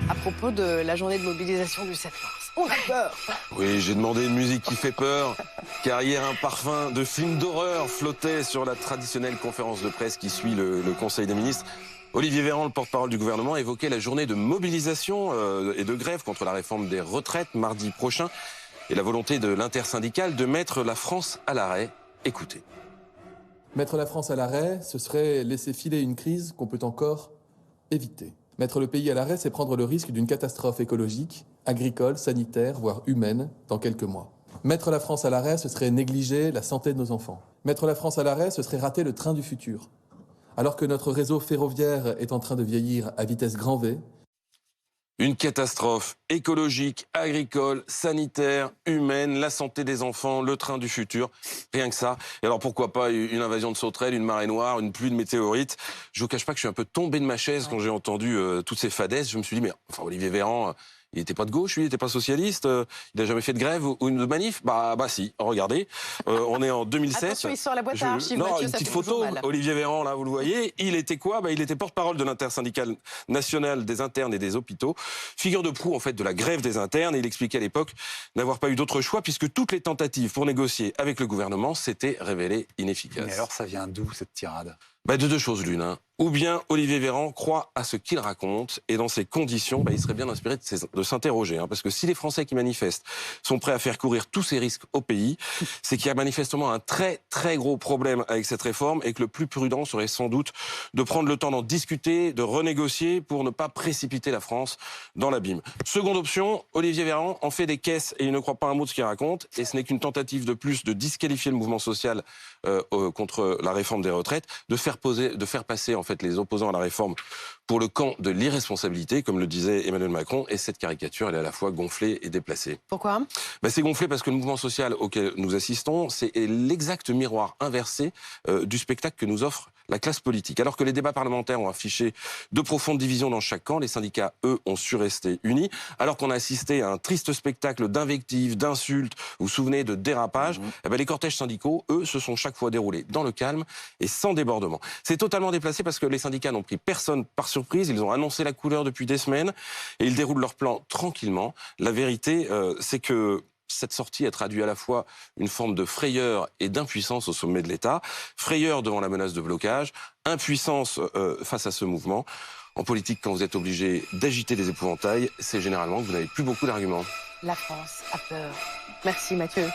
à propos de la journée de mobilisation du 7 mars. On a peur. Oui, j'ai demandé une musique qui fait peur, car hier un parfum de film d'horreur flottait sur la traditionnelle conférence de presse qui suit le Conseil des ministres. Olivier Véran, le porte-parole du gouvernement, évoquait la journée de mobilisation et de grève contre la réforme des retraites mardi prochain et la volonté de l'intersyndicale de mettre la France à l'arrêt. Écoutez. Mettre la France à l'arrêt, ce serait laisser filer une crise qu'on peut encore éviter. Mettre le pays à l'arrêt, c'est prendre le risque d'une catastrophe écologique, agricole, sanitaire, voire humaine, dans quelques mois. Mettre la France à l'arrêt, ce serait négliger la santé de nos enfants. Mettre la France à l'arrêt, ce serait rater le train du futur. Alors que notre réseau ferroviaire est en train de vieillir à vitesse grand V. Une catastrophe écologique, agricole, sanitaire, humaine, la santé des enfants, le train du futur, rien que ça. Et alors pourquoi pas une invasion de sauterelles, une marée noire, une pluie de météorites. Je vous cache pas que je suis un peu tombé de ma chaise quand j'ai entendu toutes ces fadaises. Je me suis dit, mais enfin Olivier Véran, il n'était pas de gauche, lui, il n'était pas socialiste, il n'a jamais fait de grève ou de manif. Bah si, regardez, on est en 2007. Attention, il sort la boîte à archives, Non, Mathieu, une ça petite fait photo, toujours mal. Olivier Véran, là, vous le voyez. Il était quoi ? Il était porte-parole de l'intersyndicale nationale des internes et des hôpitaux. Figure de proue, en fait, de la grève des internes. Et il expliquait à l'époque n'avoir pas eu d'autre choix puisque toutes les tentatives pour négocier avec le gouvernement s'étaient révélées inefficaces. Mais alors, ça vient d'où, cette tirade ? De deux choses l'une. Ou bien Olivier Véran croit à ce qu'il raconte, et dans ces conditions, il serait bien inspiré de s'interroger. Parce que si les Français qui manifestent sont prêts à faire courir tous ces risques au pays, c'est qu'il y a manifestement un très très gros problème avec cette réforme, et que le plus prudent serait sans doute de prendre le temps d'en discuter, de renégocier, pour ne pas précipiter la France dans l'abîme. Seconde option, Olivier Véran en fait des caisses et il ne croit pas un mot de ce qu'il raconte, et ce n'est qu'une tentative de plus de disqualifier le mouvement social contre la réforme des retraites, de faire passer en fait les opposants à la réforme pour le camp de l'irresponsabilité, comme le disait Emmanuel Macron, et cette caricature, elle est à la fois gonflée et déplacée. Pourquoi ? C'est gonflé parce que le mouvement social auquel nous assistons, c'est l'exact miroir inversé du spectacle que nous offre la classe politique. Alors que les débats parlementaires ont affiché de profondes divisions dans chaque camp, les syndicats, eux, ont su rester unis. Alors qu'on a assisté à un triste spectacle d'invectives, d'insultes, vous vous souvenez, de dérapages, les cortèges syndicaux, eux, se sont chaque fois déroulés dans le calme et sans débordement. C'est totalement déplacé parce que les syndicats n'ont pris personne par surprise. Ils ont annoncé la couleur depuis des semaines et ils déroulent leur plan tranquillement. La vérité, c'est que cette sortie a traduit à la fois une forme de frayeur et d'impuissance au sommet de l'État. Frayeur devant la menace de blocage, impuissance face à ce mouvement. En politique, quand vous êtes obligé d'agiter des épouvantails, c'est généralement que vous n'avez plus beaucoup d'arguments. La France a peur. Merci Mathieu.